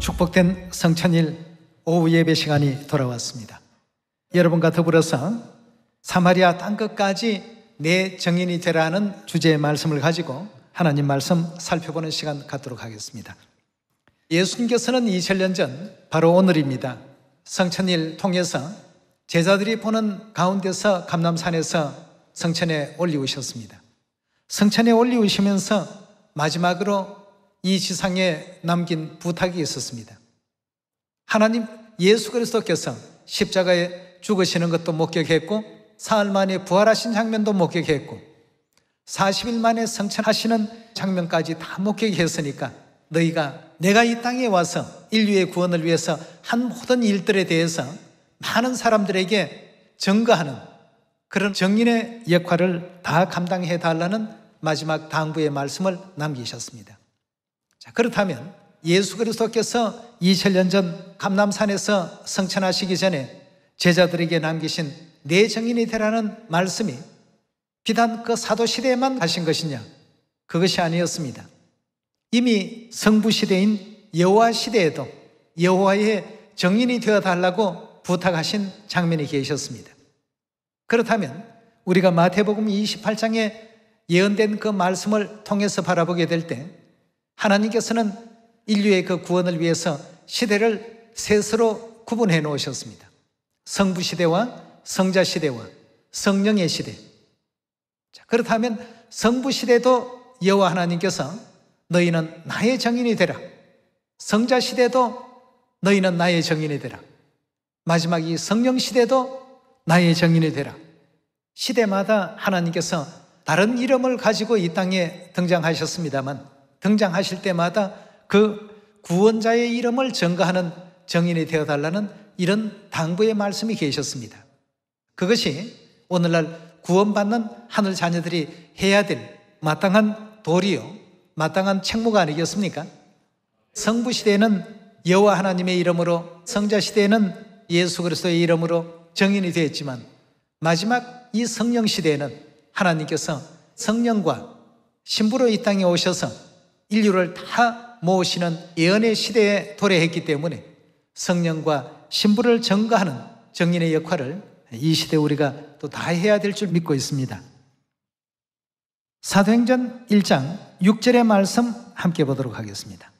축복된 성천일 오후 예배 시간이 돌아왔습니다. 여러분과 더불어서 사마리아 땅끝까지 내 정인이 되라는 주제의 말씀을 가지고 하나님 말씀 살펴보는 시간 갖도록 하겠습니다. 예수님께서는 2000년 전 바로 오늘입니다. 성천일 통해서 제자들이 보는 가운데서 감람산에서 성천에 올리우셨습니다. 성천에 올리우시면서 마지막으로 이 지상에 남긴 부탁이 있었습니다. 하나님 예수 그리스도께서 십자가에 죽으시는 것도 목격했고 사흘 만에 부활하신 장면도 목격했고 40일 만에 성천하시는 장면까지 다 목격했으니까 너희가 내가 이 땅에 와서 인류의 구원을 위해서 한 모든 일들에 대해서 많은 사람들에게 증거하는 그런 정인의 역할을 다 감당해 달라는 마지막 당부의 말씀을 남기셨습니다. 자, 그렇다면 예수 그리스도께서 2000년 전 감람산에서 성천하시기 전에 제자들에게 남기신 내 정인이 되라는 말씀이 비단 그 사도시대에만 하신 것이냐? 그것이 아니었습니다. 이미 성부시대인 여호와 시대에도 여호와의 정인이 되어달라고 부탁하신 장면이 계셨습니다. 그렇다면 우리가 마태복음 28장에 예언된 그 말씀을 통해서 바라보게 될 때 하나님께서는 인류의 그 구원을 위해서 시대를 셋으로 구분해 놓으셨습니다. 성부시대와 성자시대와 성령의 시대. 자, 그렇다면 성부시대도 여호와 하나님께서 너희는 나의 정인이 되라. 성자시대도 너희는 나의 정인이 되라. 마지막 이 성령시대도 나의 정인이 되라. 시대마다 하나님께서 다른 이름을 가지고 이 땅에 등장하셨습니다만 등장하실 때마다 그 구원자의 이름을 증거하는 정인이 되어달라는 이런 당부의 말씀이 계셨습니다. 그것이 오늘날 구원받는 하늘 자녀들이 해야 될 마땅한 도리요, 마땅한 책무가 아니겠습니까? 성부시대에는 여호와 하나님의 이름으로, 성자시대에는 예수 그리스도의 이름으로 정인이 되었지만 마지막 이 성령시대에는 하나님께서 성령과 신부로 이 땅에 오셔서 인류를 다 모으시는 예언의 시대에 도래했기 때문에 성령과 신부를 증거하는 정인의 역할을 이 시대에 우리가 또 다 해야 될 줄 믿고 있습니다. 사도행전 1장 6절의 말씀 함께 보도록 하겠습니다.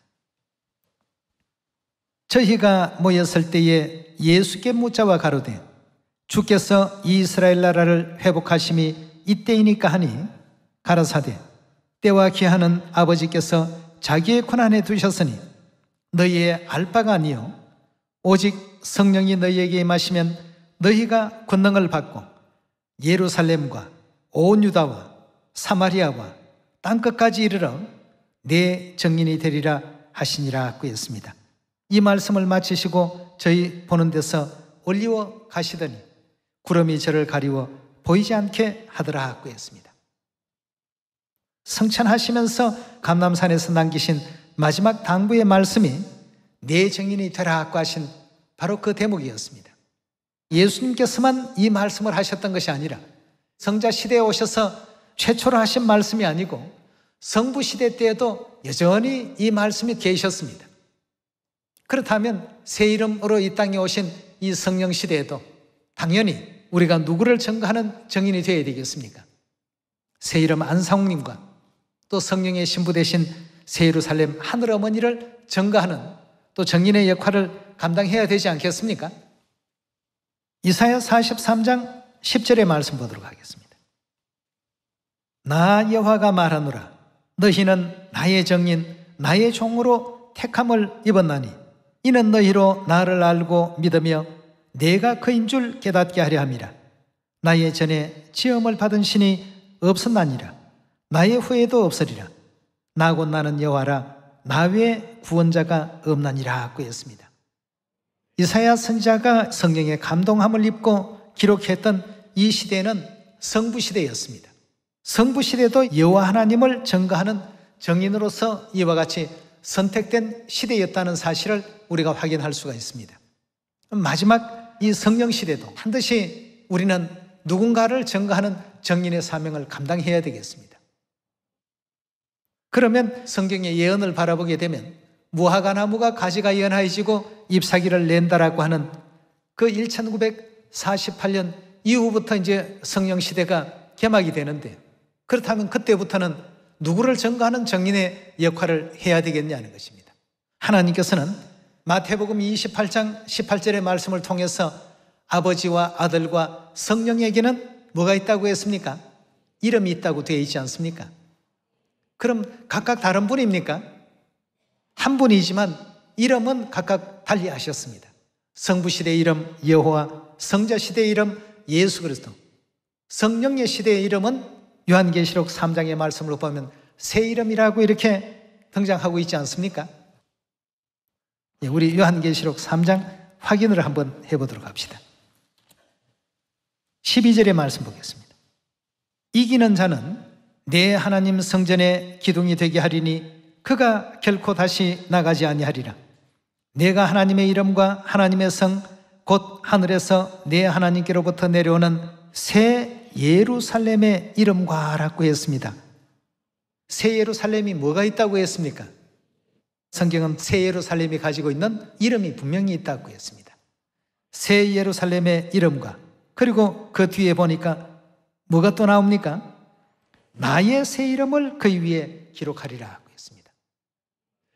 저희가 모였을 때에 예수께 묻자와 가로되 주께서 이스라엘 나라를 회복하심이 이때이니까 하니 가라사대 때와 기한은 아버지께서 자기의 권한에 두셨으니 너희의 알 바가 아니요 오직 성령이 너희에게 임하시면 너희가 권능을 받고 예루살렘과 온 유다와 사마리아와 땅끝까지 이르러 내 정인이 되리라 하시니라 그랬습니다. 이 말씀을 마치시고 저희 보는 데서 올리워 가시더니 구름이 저를 가리워 보이지 않게 하더라 그랬습니다. 성천하시면서 감람산에서 남기신 마지막 당부의 말씀이 내 정인이 되라고 하신 바로 그 대목이었습니다. 예수님께서만 이 말씀을 하셨던 것이 아니라 성자시대에 오셔서 최초로 하신 말씀이 아니고 성부시대 때에도 여전히 이 말씀이 계셨습니다. 그렇다면 새 이름으로 이 땅에 오신 이 성령시대에도 당연히 우리가 누구를 증거하는 정인이 되어야 되겠습니까? 새 이름 안상욱님과 또 성령의 신부 되신 새 예루살렘 하늘어머니를 증거하는 또 정인의 역할을 감당해야 되지 않겠습니까? 이사야 43장 10절의 말씀 보도록 하겠습니다. 나 여호와가 말하노라 너희는 나의 정인 나의 종으로 택함을 입었나니 이는 너희로 나를 알고 믿으며 내가 그인 줄 깨닫게 하려 함이라. 나의 전에 지음을 받은 신이 없었나니라. 나의 후에도 없으리라. 나 곧 나는 여호와라. 나 외에 구원자가 없나니라 하고 했습니다. 이사야 선지자가 성령의 감동함을 입고 기록했던 이 시대는 성부시대였습니다. 성부시대도 여호와 하나님을 증거하는 정인으로서 이와 같이 선택된 시대였다는 사실을 우리가 확인할 수가 있습니다. 마지막 이 성령시대도 반드시 우리는 누군가를 증거하는 정인의 사명을 감당해야 되겠습니다. 그러면 성경의 예언을 바라보게 되면 무화과 나무가 가지가 연하해지고 잎사귀를 낸다라고 하는 그 1948년 이후부터 이제 성령 시대가 개막이 되는데, 그렇다면 그때부터는 누구를 증거하는 증인의 역할을 해야 되겠냐는 것입니다. 하나님께서는 마태복음 28장 18절의 말씀을 통해서 아버지와 아들과 성령에게는 뭐가 있다고 했습니까? 이름이 있다고 되어 있지 않습니까? 그럼 각각 다른 분입니까? 한 분이지만 이름은 각각 달리 하셨습니다. 성부 시대의 이름 여호와, 성자 시대의 이름 예수 그리스도, 성령의 시대의 이름은 요한계시록 3장의 말씀으로 보면 새 이름이라고 이렇게 등장하고 있지 않습니까? 우리 요한계시록 3장 확인을 한번 해보도록 합시다. 12절의 말씀 보겠습니다. 이기는 자는 내 하나님 성전의 기둥이 되게 하리니 그가 결코 다시 나가지 아니하리라. 내가 하나님의 이름과 하나님의 성 곧 하늘에서 내 하나님께로부터 내려오는 새 예루살렘의 이름과 라고 했습니다. 새 예루살렘이 뭐가 있다고 했습니까? 성경은 새 예루살렘이 가지고 있는 이름이 분명히 있다고 했습니다. 새 예루살렘의 이름과, 그리고 그 뒤에 보니까 뭐가 또 나옵니까? 나의 새 이름을 그 위에 기록하리라 하고 했습니다.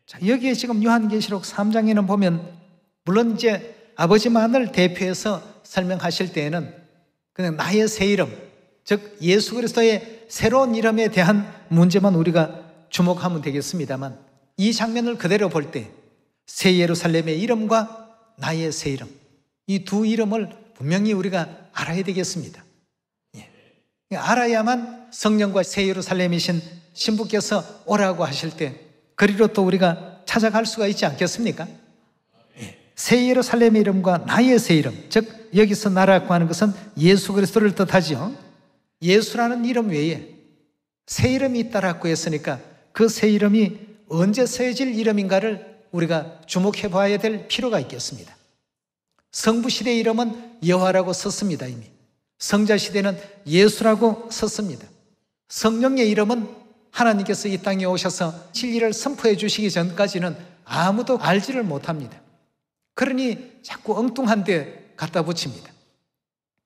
자, 여기에 지금 요한계시록 3장에는 보면 물론 이제 아버지만을 대표해서 설명하실 때에는 그냥 나의 새 이름, 즉 예수 그리스도의 새로운 이름에 대한 문제만 우리가 주목하면 되겠습니다만, 이 장면을 그대로 볼 때 새 예루살렘의 이름과 나의 새 이름, 이 두 이름을 분명히 우리가 알아야 되겠습니다. 알아야만 성령과 새 예루살렘이신 신부께서 오라고 하실 때 그리로 또 우리가 찾아갈 수가 있지 않겠습니까? 새 예루살렘의 이름과 나의 새 이름, 즉 여기서 나라고 하는 것은 예수 그리스도를 뜻하죠. 예수라는 이름 외에 새 이름이 있다라고 했으니까 그 새 이름이 언제 쓰여질 이름인가를 우리가 주목해 봐야 될 필요가 있겠습니다. 성부 시대의 이름은 여호와라고 썼습니다. 이미 성자 시대는 예수라고 썼습니다. 성령의 이름은 하나님께서 이 땅에 오셔서 진리를 선포해 주시기 전까지는 아무도 알지를 못합니다. 그러니 자꾸 엉뚱한 데 갖다 붙입니다.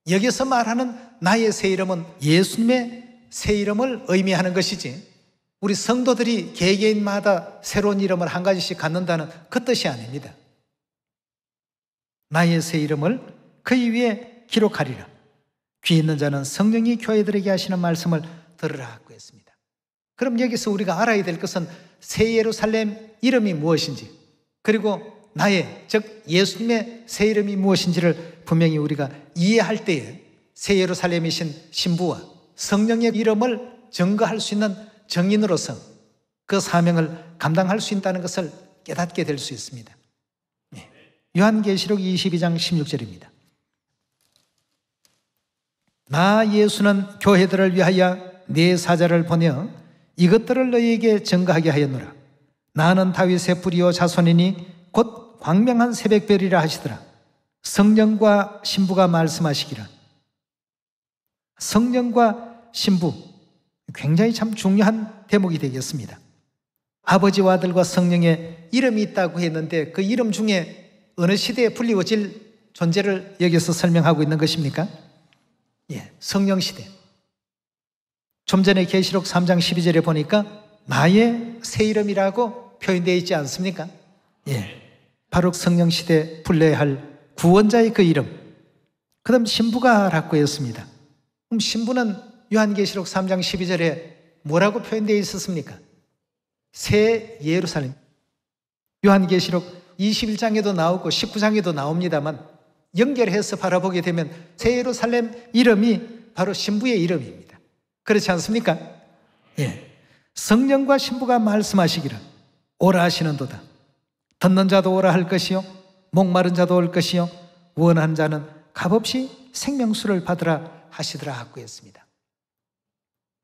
여기서 말하는 나의 새 이름은 예수님의 새 이름을 의미하는 것이지, 우리 성도들이 개개인마다 새로운 이름을 한 가지씩 갖는다는 그 뜻이 아닙니다. 나의 새 이름을 그 위에 기록하리라. 귀 있는 자는 성령이 교회들에게 하시는 말씀을 들으라고 했습니다. 그럼 여기서 우리가 알아야 될 것은 새 예루살렘 이름이 무엇인지, 그리고 나의, 즉 예수님의 새 이름이 무엇인지를 분명히 우리가 이해할 때에 새 예루살렘이신 신부와 성령의 이름을 증거할 수 있는 증인으로서 그 사명을 감당할 수 있다는 것을 깨닫게 될 수 있습니다. 요한계시록 22장 16절입니다. 나 예수는 교회들을 위하여 네 사자를 보내어 이것들을 너희에게 증거하게 하였노라. 나는 다윗의 뿌리요 자손이니 곧 광명한 새벽별이라 하시더라. 성령과 신부가 말씀하시기를. 성령과 신부, 굉장히 참 중요한 대목이 되겠습니다. 아버지와 아들과 성령의 이름이 있다고 했는데 그 이름 중에 어느 시대에 불리워질 존재를 여기서 설명하고 있는 것입니까? 성령 시대. 좀 전에 계시록 3장 12절에 보니까 나의 새 이름이라고 표현되어 있지 않습니까? 바로 성령 시대 불러야 할 구원자의 그 이름. 그 다음 신부가라고 했습니다. 그럼 신부는 요한계시록 3장 12절에 뭐라고 표현되어 있었습니까? 새 예루살렘. 요한계시록 21장에도 나오고 19장에도 나옵니다만 연결해서 바라보게 되면 새 예루살렘 이름이 바로 신부의 이름입니다. 그렇지 않습니까? 성령과 신부가 말씀하시기를 오라 하시는도다. 듣는 자도 오라 할 것이요 목마른 자도 올 것이요 원한 자는 값없이 생명수를 받으라 하시더라 하고 했습니다.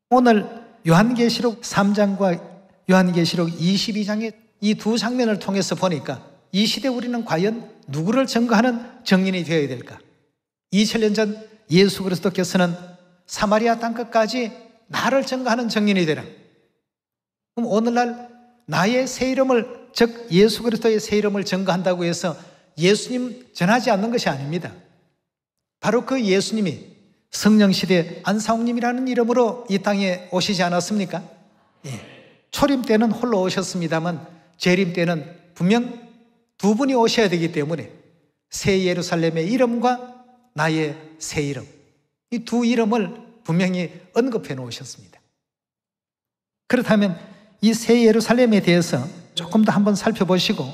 오늘 요한계시록 3장과 요한계시록 22장의 이 두 장면을 통해서 보니까 이 시대 우리는 과연 누구를 증거하는 증인이 되어야 될까? 2000년 전 예수 그리스도께서는 사마리아 땅끝까지 나를 증거하는 증인이 되라. 그럼 오늘날 나의 새 이름을 즉 예수 그리스도의 새 이름을 증거한다고 해서 예수님 전하지 않는 것이 아닙니다. 바로 그 예수님이 성령시대 안상홍님이라는 이름으로 이 땅에 오시지 않았습니까? 예. 초림 때는 홀로 오셨습니다만 재림 때는 분명 두 분이 오셔야 되기 때문에 새 예루살렘의 이름과 나의 새 이름, 이 두 이름을 분명히 언급해 놓으셨습니다. 그렇다면 이 새 예루살렘에 대해서 조금 더 한번 살펴보시고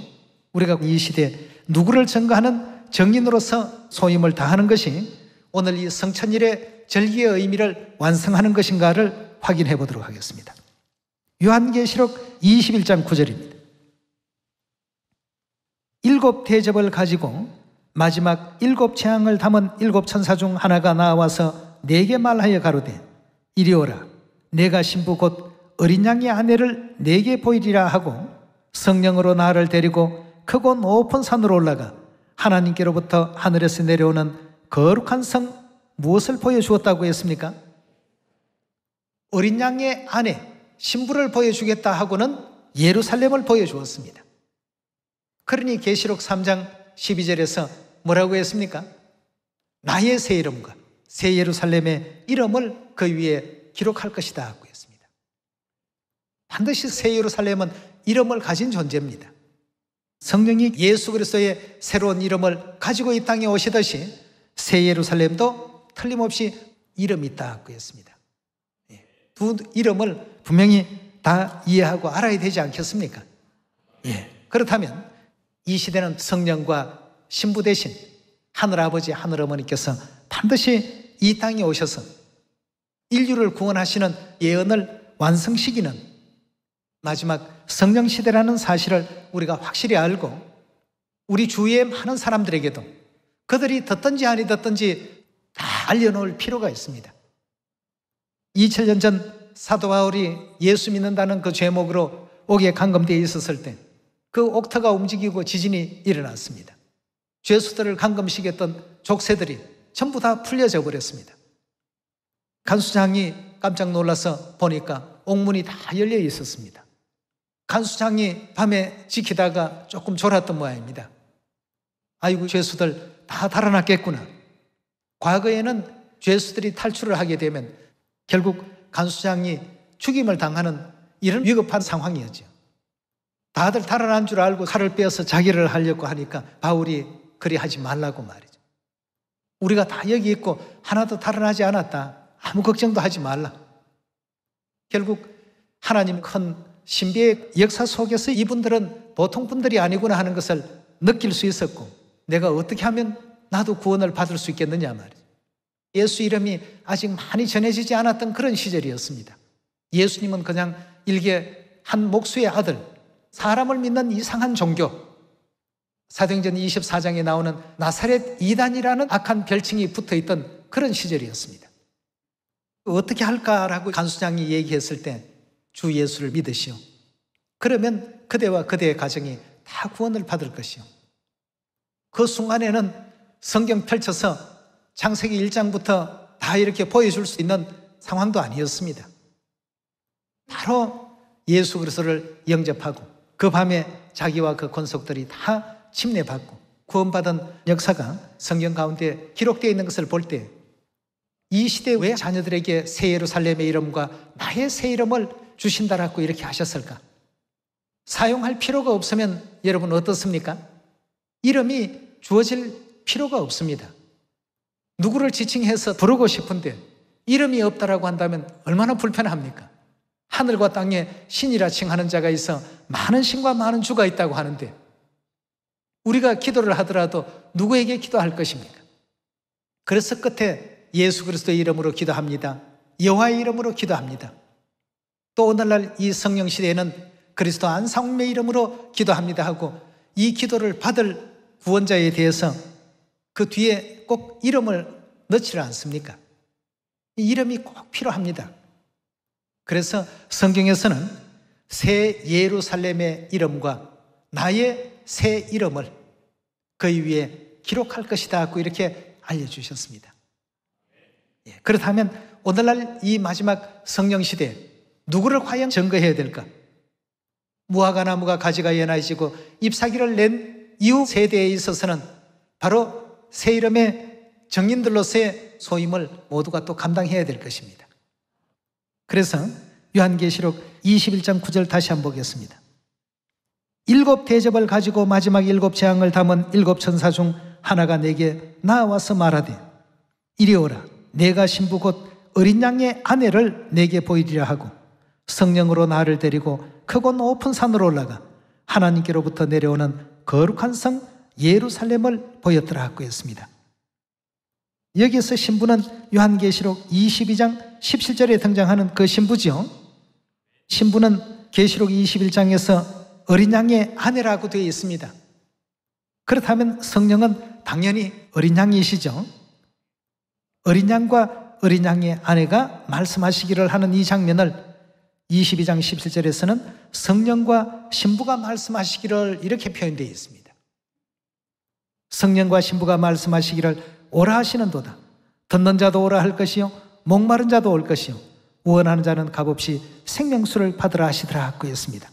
우리가 이 시대 누구를 증거하는 정인으로서 소임을 다하는 것이 오늘 이 성천일의 절기의 의미를 완성하는 것인가를 확인해 보도록 하겠습니다. 요한계시록 21장 9절입니다. 7 대접을 가지고 마지막 7 재앙을 담은 7 천사 중 하나가 나와서 내게 말하여 가로되 이리 오라. 내가 신부 곧 어린 양의 아내를 내게 보이리라 하고 성령으로 나를 데리고 크고 높은 산으로 올라가 하나님께로부터 하늘에서 내려오는 거룩한 성 무엇을 보여주었다고 했습니까? 어린 양의 아내 신부를 보여주겠다 하고는 예루살렘을 보여주었습니다. 그러니 계시록 3장 12절에서 뭐라고 했습니까? 나의 새 이름과 새 예루살렘의 이름을 그 위에 기록할 것이다 하고 했습니다. 반드시 새 예루살렘은 이름을 가진 존재입니다. 성령이 예수 그리스도의 새로운 이름을 가지고 이 땅에 오시듯이 새 예루살렘도 틀림없이 이름이 있다고 했습니다. 두 이름을 분명히 다 이해하고 알아야 되지 않겠습니까? 그렇다면 이 시대는 성령과 신부 대신 하늘아버지 하늘어머니께서 반드시 이 땅에 오셔서 인류를 구원하시는 예언을 완성시키는 마지막 성령 시대라는 사실을 우리가 확실히 알고 우리 주위의 많은 사람들에게도 그들이 듣든지 아니 듣든지 다 알려놓을 필요가 있습니다. 2000년 전 사도 바울이 예수 믿는다는 그 제목으로 옥에 감금되어 있었을 때 그 옥터가 움직이고 지진이 일어났습니다. 죄수들을 감금시켰던 족쇄들이 전부 다 풀려져 버렸습니다. 간수장이 깜짝 놀라서 보니까 옥문이 다 열려 있었습니다. 간수장이 밤에 지키다가 조금 졸았던 모양입니다. 아이고 죄수들 다 달아났겠구나. 과거에는 죄수들이 탈출을 하게 되면 결국 간수장이 죽임을 당하는 이런 위급한 상황이었죠. 다들 달아난 줄 알고 칼을 빼어서 자기를 하려고 하니까 바울이 그리 하지 말라고 말이죠. 우리가 다 여기 있고 하나도 달아나지 않았다. 아무 걱정도 하지 말라. 결국 하나님 큰 신비의 역사 속에서 이분들은 보통 분들이 아니구나 하는 것을 느낄 수 있었고 내가 어떻게 하면 나도 구원을 받을 수 있겠느냐 말이죠. 예수 이름이 아직 많이 전해지지 않았던 그런 시절이었습니다. 예수님은 그냥 일개 한 목수의 아들, 사람을 믿는 이상한 종교, 사도행전 24장에 나오는 나사렛 이단이라는 악한 별칭이 붙어있던 그런 시절이었습니다. 어떻게 할까라고 간수장이 얘기했을 때 주 예수를 믿으시오. 그러면 그대와 그대의 가정이 다 구원을 받을 것이오. 그 순간에는 성경 펼쳐서 창세기 1장부터 다 이렇게 보여줄 수 있는 상황도 아니었습니다. 바로 예수 그리스도를 영접하고 그 밤에 자기와 그 권속들이 다 침례받고 구원받은 역사가 성경 가운데 기록되어 있는 것을 볼 때 이 시대에 왜 자녀들에게 새 예루살렘의 이름과 나의 새 이름을 주신다라고 이렇게 하셨을까? 사용할 필요가 없으면 여러분 어떻습니까? 이름이 주어질 필요가 없습니다. 누구를 지칭해서 부르고 싶은데 이름이 없다라고 한다면 얼마나 불편합니까? 하늘과 땅에 신이라 칭하는 자가 있어 많은 신과 많은 주가 있다고 하는데 우리가 기도를 하더라도 누구에게 기도할 것입니까? 그래서 끝에 예수 그리스도의 이름으로 기도합니다. 여호와의 이름으로 기도합니다. 또 오늘날 이 성령 시대에는 그리스도 안상홍의 이름으로 기도합니다 하고 이 기도를 받을 구원자에 대해서 그 뒤에 꼭 이름을 넣지를 않습니까? 이 이름이 꼭 필요합니다. 그래서 성경에서는 새 예루살렘의 이름과 나의 새 이름을 그 위에 기록할 것이다 하고 이렇게 알려주셨습니다. 그렇다면 오늘날 이 마지막 성령 시대에 누구를 과연 증거해야 될까? 무화과 나무가 가지가 연해지고 잎사귀를 낸 이후 세대에 있어서는 바로 새 이름의 정인들로서의 소임을 모두가 또 감당해야 될 것입니다. 그래서 요한계시록 21장 9절 다시 한번 보겠습니다. 7 대접을 가지고 마지막 7 재앙을 담은 7 천사 중 하나가 내게 나와서 말하되 이리 오라. 내가 신부 곧 어린 양의 아내를 내게 보이리라 하고 성령으로 나를 데리고 크고 높은 산으로 올라가 하나님께로부터 내려오는 거룩한 성 예루살렘을 보였더라 하고 했습니다. 여기서 신부는 요한계시록 22장 17절에 등장하는 그 신부죠. 신부는 계시록 21장에서 어린 양의 아내라고 되어 있습니다. 그렇다면 성령은 당연히 어린 양이시죠. 어린 양과 어린 양의 아내가 말씀하시기를 하는 이 장면을 22장 17절에서는 성령과 신부가 말씀하시기를 이렇게 표현되어 있습니다. 성령과 신부가 말씀하시기를 오라 하시는도다. 듣는 자도 오라 할 것이요 목마른 자도 올 것이요 원하는 자는 값없이 생명수를 받으라 하시더라 하고 했습니다.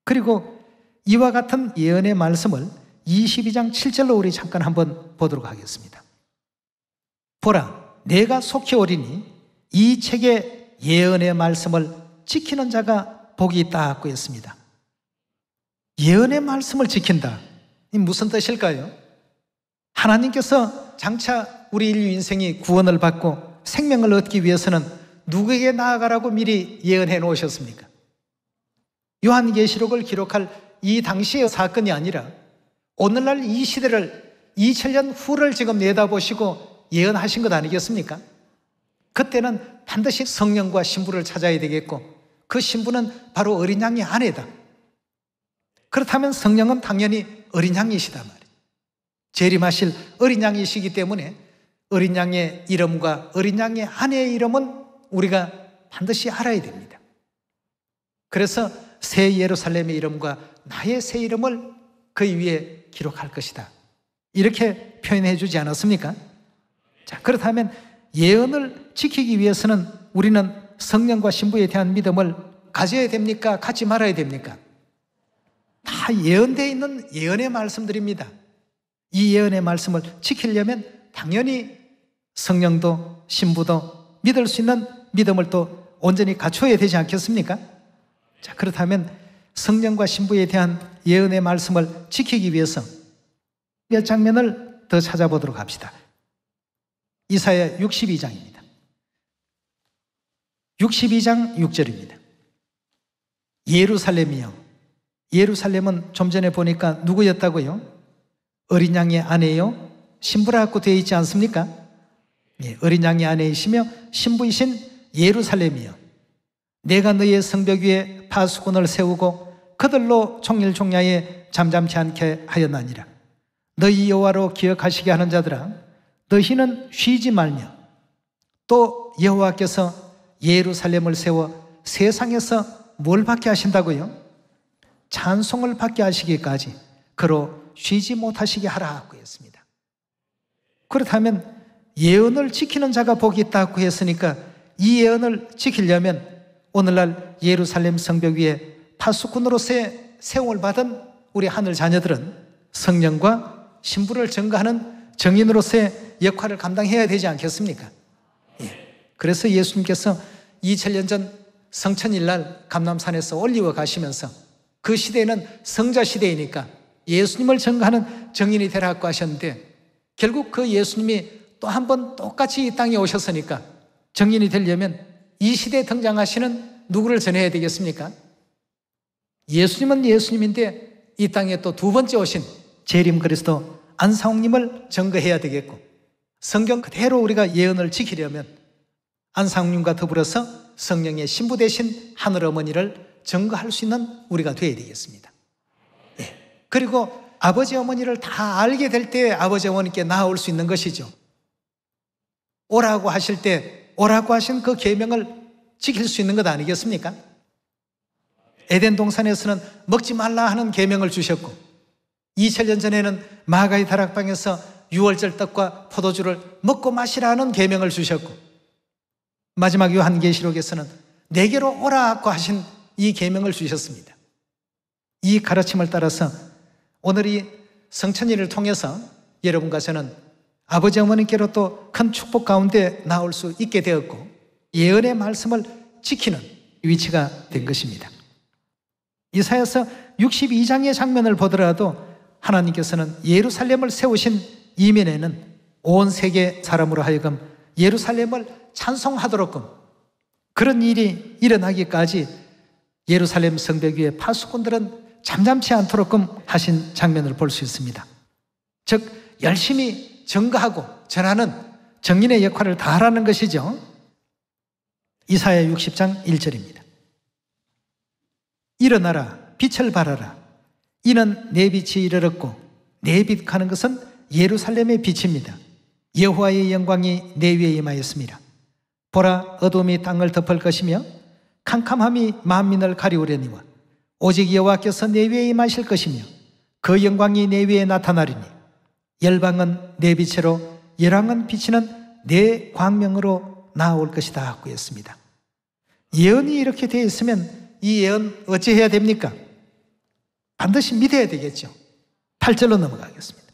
그리고 이와 같은 예언의 말씀을 22장 7절로 우리 잠깐 한번 보도록 하겠습니다. 보라, 내가 속히 오리니 이 책의 예언의 말씀을 지키는 자가 복이 있다 하고 했습니다. 예언의 말씀을 지킨다. 이 무슨 뜻일까요? 하나님께서 장차 우리 인류 인생이 구원을 받고 생명을 얻기 위해서는 누구에게 나아가라고 미리 예언해 놓으셨습니까? 요한계시록을 기록할 이 당시의 사건이 아니라 오늘날 이 시대를 2000년 후를 지금 내다보시고 예언하신 것 아니겠습니까? 그때는 반드시 성령과 신부를 찾아야 되겠고 그 신부는 바로 어린 양의 아내다. 그렇다면 성령은 당연히 어린 양이시단 말이에요. 재림하실 어린 양이시기 때문에 어린 양의 이름과 어린 양의 아내의 이름은 우리가 반드시 알아야 됩니다. 그래서 새 예루살렘의 이름과 나의 새 이름을 그 위에 기록할 것이다. 이렇게 표현해 주지 않았습니까? 자, 그렇다면 예언을 지키기 위해서는 우리는 성령과 신부에 대한 믿음을 가져야 됩니까? 갖지 말아야 됩니까? 다 예언되어 있는 예언의 말씀들입니다. 이 예언의 말씀을 지키려면 당연히 성령도 신부도 믿을 수 있는 믿음을 또 온전히 갖춰야 되지 않겠습니까? 자, 그렇다면 성령과 신부에 대한 예언의 말씀을 지키기 위해서 몇 장면을 더 찾아보도록 합시다. 이사야 62장입니다. 62장 6절입니다. 예루살렘이요. 예루살렘은 좀 전에 보니까 누구였다고요? 어린 양의 아내요? 신부라고 되어 있지 않습니까? 예, 어린 양의 아내이시며 신부이신 예루살렘이요. 내가 너희의 성벽 위에 파수꾼을 세우고 그들로 총일총야에 잠잠치 않게 하였나니라. 너희 여호와로 기억하시게 하는 자들아, 너희는 쉬지 말며 또 여호와께서 예루살렘을 세워 세상에서 뭘 받게 하신다고요? 찬송을 받게 하시기까지 그로 쉬지 못하시게 하라고 했습니다. 그렇다면 예언을 지키는 자가 복이 있다고 했으니까 이 예언을 지키려면 오늘날 예루살렘 성벽 위에 파수꾼으로서의 세움을 받은 우리 하늘 자녀들은 성령과 신부를 증거하는 정인으로서의 역할을 감당해야 되지 않겠습니까? 예. 그래서 예수님께서 2000년 전 성천일날 감람산에서 올리워 가시면서 그 시대에는 성자 시대이니까 예수님을 증거하는 정인이 되라고 하셨는데 결국 그 예수님이 또 한 번 똑같이 이 땅에 오셨으니까 정인이 되려면 이 시대에 등장하시는 누구를 전해야 되겠습니까? 예수님은 예수님인데 이 땅에 또 두 번째 오신 재림 그리스도 안상홍님을 증거해야 되겠고 성경 그대로 우리가 예언을 지키려면 안상홍님과 더불어서 성령의 신부 되신 하늘 어머니를 증거할 수 있는 우리가 되어야 되겠습니다. 예. 그리고 아버지 어머니를 다 알게 될 때 아버지 어머니께 나아올 수 있는 것이죠. 오라고 하실 때 오라고 하신 그 계명을 지킬 수 있는 것 아니겠습니까? 에덴 동산에서는 먹지 말라 하는 계명을 주셨고 2000년 전에는 마가의 다락방에서 유월절 떡과 포도주를 먹고 마시라는 계명을 주셨고 마지막 요한계시록에서는 내게로 오라고 하신 이 계명을 주셨습니다. 이 가르침을 따라서 오늘 이 성천일을 통해서 여러분과 저는 아버지 어머니께로 또 큰 축복 가운데 나올 수 있게 되었고 예언의 말씀을 지키는 위치가 된 것입니다. 이사야서 62장의 장면을 보더라도 하나님께서는 예루살렘을 세우신 이면에는 온 세계 사람으로 하여금 예루살렘을 찬송하도록끔 그런 일이 일어나기까지 예루살렘 성벽 위에 파수꾼들은 잠잠치 않도록끔 하신 장면을 볼 수 있습니다. 즉 열심히 증거하고 전하는 정인의 역할을 다하라는 것이죠. 이사야 60장 1절입니다. 일어나라 빛을 발하라 이는 내 빛이 이르렀고 내 빛 가는 것은 예루살렘의 빛입니다. 여호와의 영광이 내 위에 임하였습니다. 보라 어둠이 땅을 덮을 것이며 캄캄함이 만민을 가리우려니와 오직 여호와께서 내 위에 임하실 것이며 그 영광이 내 위에 나타나리니 열방은 내 빛으로 열왕은 비치는 내 광명으로 나올 것이다 하고 했습니다. 예언이 이렇게 되어 있으면 이 예언 어찌해야 됩니까? 반드시 믿어야 되겠죠. 8절로 넘어가겠습니다.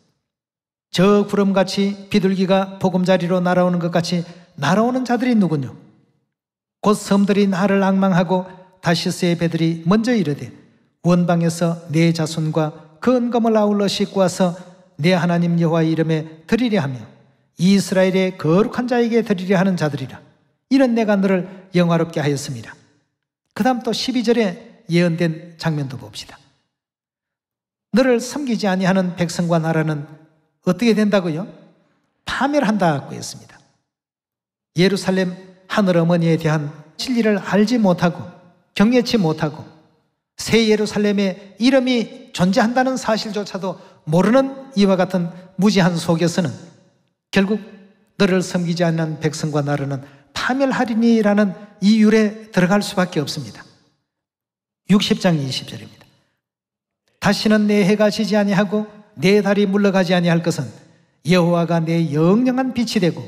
저 구름같이 비둘기가 보금자리로 날아오는 것 같이 날아오는 자들이 누구뇨? 곧 섬들이 나를 앙망하고 다시스의 배들이 먼저 이르되 원방에서 내 자손과 그 은검을 아울러 싣고 와서 내 하나님 여호와의 이름에 드리려 하며 이스라엘의 거룩한 자에게 드리려 하는 자들이라. 이는 내가 너를 영화롭게 하였습니다. 그 다음 또 12절에 예언된 장면도 봅시다. 너를 섬기지 아니하는 백성과 나라는 어떻게 된다고요? 파멸한다고 했습니다. 예루살렘 하늘 어머니에 대한 진리를 알지 못하고 경외치 못하고 새 예루살렘의 이름이 존재한다는 사실조차도 모르는 이와 같은 무지한 속에서는 결국 너를 섬기지 않는 백성과 나라는 파멸하리니라는 이 율에 들어갈 수밖에 없습니다. 60장 20절입니다. 다시는 내 해가 지지 아니하고 내 달이 물러가지 아니할 것은 여호와가 내 영영한 빛이 되고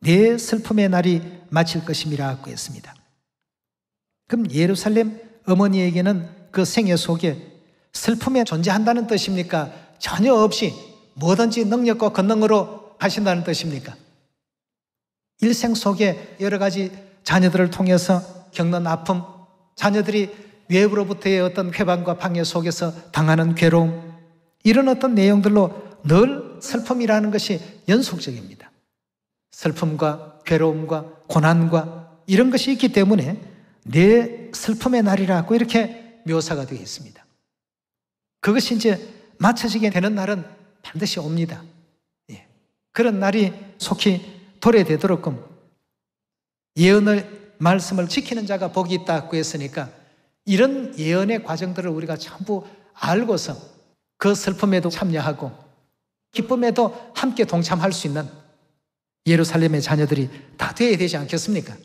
내 슬픔의 날이 마칠 것임이라 하고 했습니다. 그럼 예루살렘 어머니에게는 그 생애 속에 슬픔에 존재한다는 뜻입니까? 전혀 없이 뭐든지 능력과 권능으로 하신다는 뜻입니까? 일생 속에 여러 가지 자녀들을 통해서 겪는 아픔, 자녀들이 외부로부터의 어떤 회방과 방해 속에서 당하는 괴로움, 이런 어떤 내용들로 늘 슬픔이라는 것이 연속적입니다. 슬픔과 괴로움과 고난과 이런 것이 있기 때문에 내 슬픔의 날이라고 이렇게 묘사가 되어 있습니다. 그것이 이제 맞춰지게 되는 날은 반드시 옵니다. 예. 그런 날이 속히 도래되도록끔 예언을 말씀을 지키는 자가 복이 있다고 했으니까 이런 예언의 과정들을 우리가 전부 알고서 그 슬픔에도 참여하고 기쁨에도 함께 동참할 수 있는 예루살렘의 자녀들이 다 되어야 되지 않겠습니까?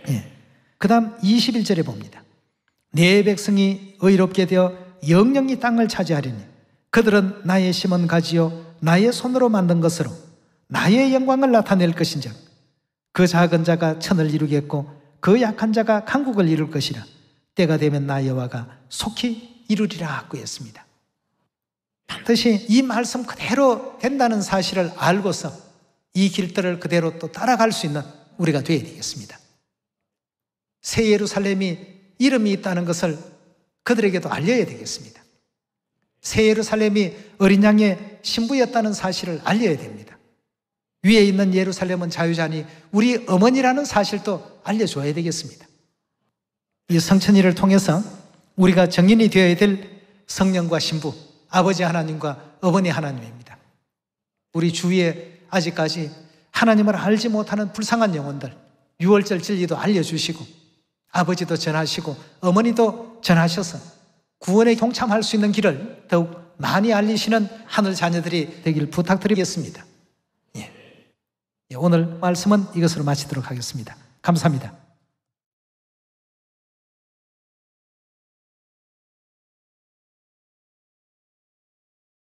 예. 그 다음 21절에 봅니다. 내 백성이 의롭게 되어 영영이 땅을 차지하리니 그들은 나의 심은 가지요 나의 손으로 만든 것으로 나의 영광을 나타낼 것인즉 그 작은 자가 천을 이루겠고 그 약한 자가 강국을 이룰 것이라. 때가 되면 나 여호와가 속히 이루리라 하고 했습니다. 반드시 이 말씀 그대로 된다는 사실을 알고서 이 길들을 그대로 또 따라갈 수 있는 우리가 되어야 되겠습니다. 새 예루살렘이 이름이 있다는 것을 그들에게도 알려야 되겠습니다. 새 예루살렘이 어린 양의 신부였다는 사실을 알려야 됩니다. 위에 있는 예루살렘은 자유자니 우리 어머니라는 사실도 알려줘야 되겠습니다. 이 성천일을 통해서 우리가 정인이 되어야 될 성령과 신부, 아버지 하나님과 어머니 하나님입니다. 우리 주위에 아직까지 하나님을 알지 못하는 불쌍한 영혼들, 유월절 진리도 알려주시고 아버지도 전하시고 어머니도 전하셔서 구원에 동참할 수 있는 길을 더욱 많이 알리시는 하늘 자녀들이 되길 부탁드리겠습니다. 오늘 말씀은 이것으로 마치도록 하겠습니다. 감사합니다.